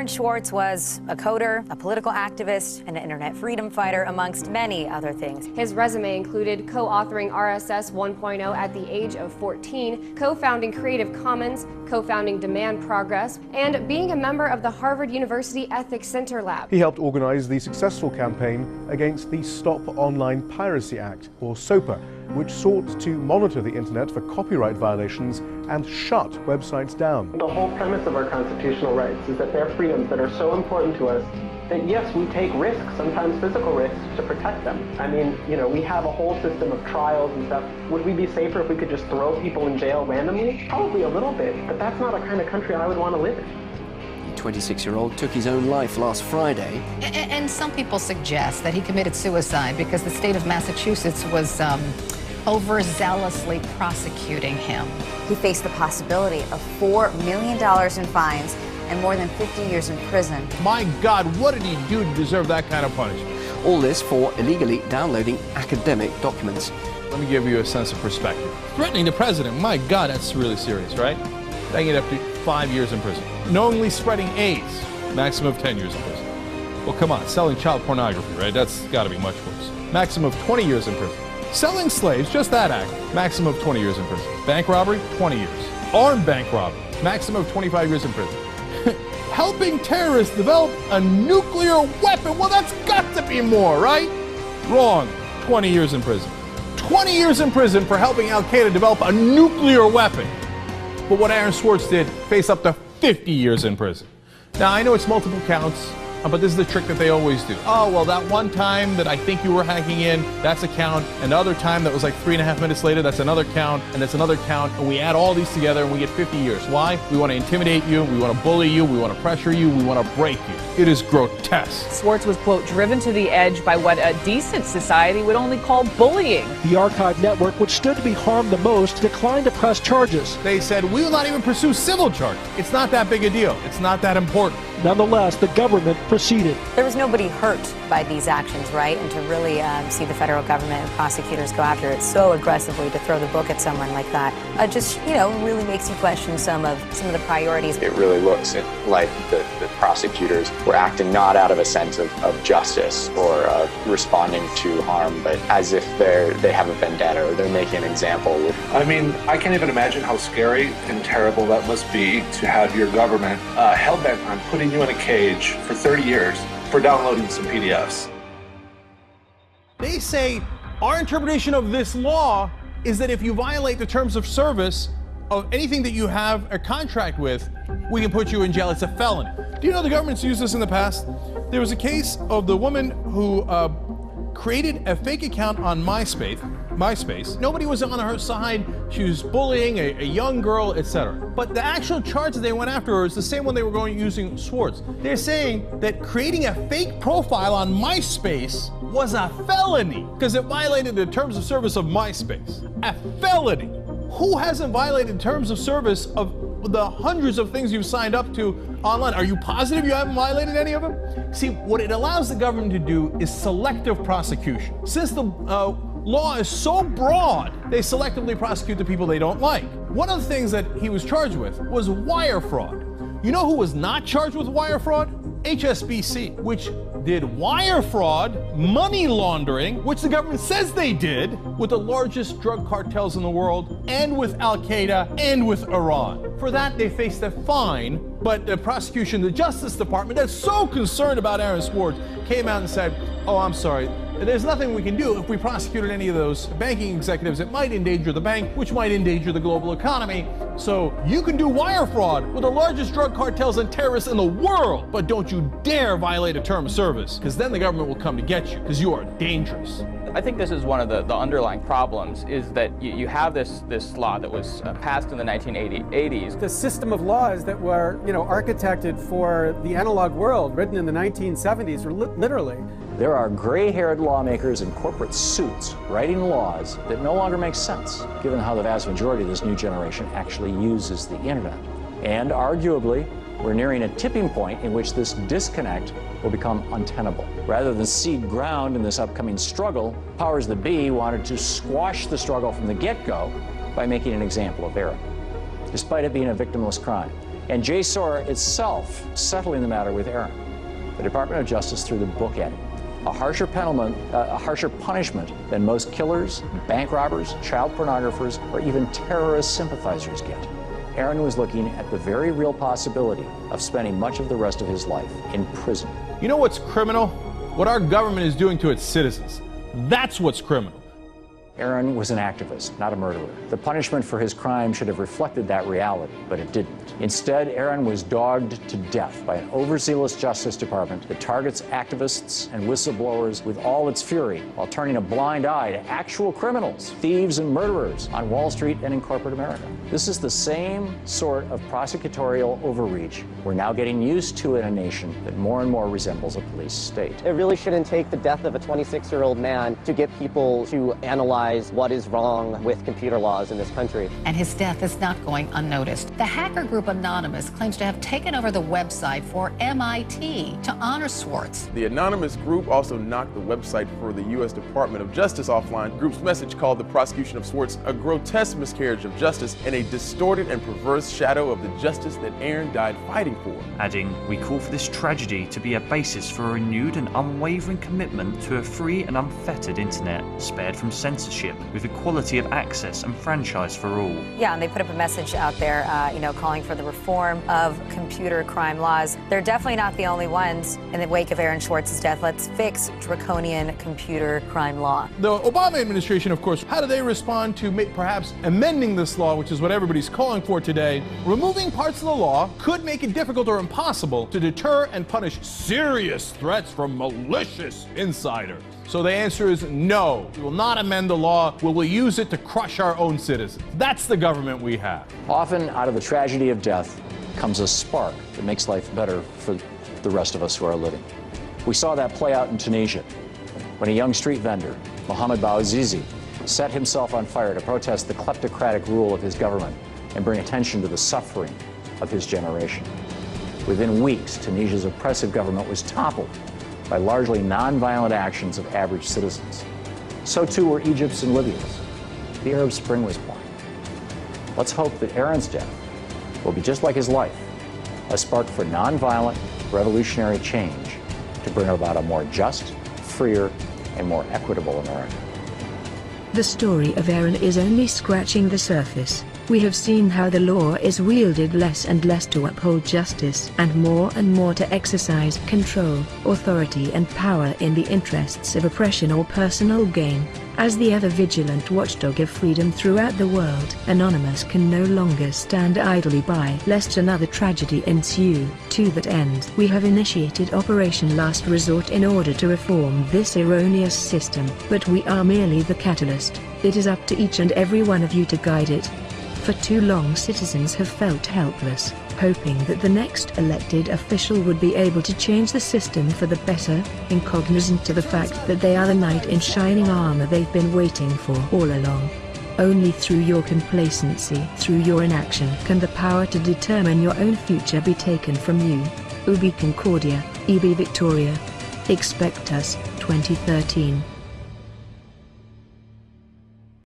Aaron Swartz was a coder, a political activist, and an internet freedom fighter, amongst many other things. His resume included co-authoring RSS 1.0 at the age of 14, co-founding Creative Commons, co-founding Demand Progress, and being a member of the Harvard University Ethics Center Lab. He helped organize the successful campaign against the Stop Online Piracy Act, or SOPA, which sought to monitor the internet for copyright violations and shut websites down. The whole premise of our constitutional rights is that they're freedoms that are so important to us that yes, we take risks, sometimes physical risks, to protect them. I mean, you know, we have a whole system of trials and stuff. Would we be safer if we could just throw people in jail randomly? Probably a little bit, but that's not a kind of country I would want to live in. The 26-year-old took his own life last Friday. And some people suggest that he committed suicide because the state of Massachusetts was overzealously prosecuting him. He faced the possibility of $4 million in fines and more than 50 years in prison. My God, what did he do to deserve that kind of punishment? All this for illegally downloading academic documents. Let me give you a sense of perspective. Threatening the president, my God, that's really serious, right? That can get up to 5 years in prison. Knowingly spreading AIDS, maximum of 10 years in prison. Well, come on, selling child pornography, right? That's got to be much worse. Maximum of 20 years in prison. Selling slaves, just that act, maximum of 20 years in prison. Bank robbery, 20 years. Armed bank robbery, maximum of 25 years in prison. Helping terrorists develop a nuclear weapon, well, that's got to be more, right? Wrong, 20 years in prison. 20 years in prison for helping Al-Qaeda develop a nuclear weapon. But what Aaron Swartz did, face up to 50 years in prison. Now, I know it's multiple counts, but this is the trick that they always do. Oh, well, that one time that I think you were hacking in, that's a count. And the other time that was like 3.5 minutes later, that's another count, and that's another count. And we add all these together and we get 50 years. Why? We want to intimidate you, we want to bully you, we want to pressure you, we want to break you. It is grotesque. Swartz was, quote, driven to the edge by what a decent society would only call bullying. The Archive Network, which stood to be harmed the most, declined to press charges. They said, we will not even pursue civil charges. It's not that big a deal. It's not that important. Nonetheless, the government proceeded. There was nobody hurt by these actions, right? And to really see the federal government and prosecutors go after it so aggressively, to throw the book at someone like that, just, you know, really makes you question some of the priorities. It really looks like the prosecutors were acting not out of a sense of justice or of responding to harm, but as if they have a vendetta or they're making an example. I mean, I can't even imagine how scary and terrible that must be to have your government hell-bent on putting you in a cage for 30 years for downloading some PDFs. They say our interpretation of this law is that if you violate the terms of service of anything that you have a contract with, we can put you in jail. It's a felony. Do you know the government's used this in the past? There was a case of the woman who created a fake account on MySpace. Nobody was on her side. She was bullying a young girl, etc. But the actual charge that they went after her is the same one they were going using Swartz. They're saying that creating a fake profile on MySpace was a felony because it violated the terms of service of MySpace. A felony. Who hasn't violated terms of service of the hundreds of things you've signed up to online? Are you positive you haven't violated any of them? See, what it allows the government to do is selective prosecution. Since the law is so broad, they selectively prosecute the people they don't like. One of the things that he was charged with was wire fraud. You know who was not charged with wire fraud? HSBC, which did wire fraud, money laundering, which the government says they did, with the largest drug cartels in the world, and with Al-Qaeda, and with Iran. For that, they faced a fine, but the prosecution, the Justice Department, that's so concerned about Aaron Swartz, came out and said, oh, I'm sorry, there's nothing we can do if we prosecuted any of those banking executives. It might endanger the bank, which might endanger the global economy. So you can do wire fraud with the largest drug cartels and terrorists in the world, but don't you dare violate a term of service, because then the government will come to get you, because you are dangerous. I think this is one of the underlying problems, is that you have this law that was passed in the 1980s. The system of laws that were, architected for the analog world, written in the 1970s, literally. There are gray-haired lawmakers in corporate suits writing laws that no longer make sense, given how the vast majority of this new generation actually uses the internet. And arguably, we're nearing a tipping point in which this disconnect will become untenable. Rather than cede ground in this upcoming struggle, powers that be wanted to squash the struggle from the get-go by making an example of error. Despite it being a victimless crime, and JSOR itself settling the matter with Aaron. The Department of Justice threw the book at him. A harsher punishment than most killers, bank robbers, child pornographers, or even terrorist sympathizers get. Aaron was looking at the very real possibility of spending much of the rest of his life in prison. You know what's criminal? What our government is doing to its citizens. That's what's criminal. Aaron was an activist, not a murderer. The punishment for his crime should have reflected that reality, but it didn't. Instead, Aaron was dogged to death by an overzealous Justice Department that targets activists and whistleblowers with all its fury, while turning a blind eye to actual criminals, thieves and murderers on Wall Street and in corporate America. This is the same sort of prosecutorial overreach we're now getting used to in a nation that more and more resembles a police state. It really shouldn't take the death of a 26-year-old man to get people to analyze what is wrong with computer laws in this country. And his death is not going unnoticed. The hacker group Anonymous claims to have taken over the website for MIT to honor Swartz. The Anonymous group also knocked the website for the U.S. Department of Justice offline. The group's message called the prosecution of Swartz a grotesque miscarriage of justice and a distorted and perverse shadow of the justice that Aaron died fighting for. Adding, we call for this tragedy to be a basis for a renewed and unwavering commitment to a free and unfettered internet, spared from censorship, with equality of access and franchise for all. Yeah, and they put up a message out there, calling for the reform of computer crime laws. They're definitely not the only ones. In the wake of Aaron Swartz's death, let's fix draconian computer crime law. The Obama administration, of course, how do they respond to perhaps amending this law, which is what everybody's calling for today? Removing parts of the law could make it difficult or impossible to deter and punish serious threats from malicious insiders. So the answer is no. We will not amend the law. We will use it to crush our own citizens. That's the government we have. Often out of the tragedy of death comes a spark that makes life better for the rest of us who are living. We saw that play out in Tunisia when a young street vendor, Mohamed Bouazizi, set himself on fire to protest the kleptocratic rule of his government and bring attention to the suffering of his generation. Within weeks, Tunisia's oppressive government was toppled by largely nonviolent actions of average citizens. So too were Egypt's and Libya's. The Arab Spring was born. Let's hope that Aaron's death will be just like his life, a spark for nonviolent, revolutionary change to bring about a more just, freer, and more equitable America. The story of Aaron is only scratching the surface. We have seen how the law is wielded less and less to uphold justice and more to exercise control, authority and power in the interests of oppression or personal gain. As the ever-vigilant watchdog of freedom throughout the world, Anonymous can no longer stand idly by lest another tragedy ensue. To that end, we have initiated Operation Last Resort in order to reform this erroneous system, but we are merely the catalyst. It is up to each and every one of you to guide it. For too long citizens have felt helpless, hoping that the next elected official would be able to change the system for the better, incognizant to the fact that they are the knight in shining armor they've been waiting for all along. Only through your complacency, through your inaction, can the power to determine your own future be taken from you. Ubi Concordia, Ibi Victoria. Expect us, 2013.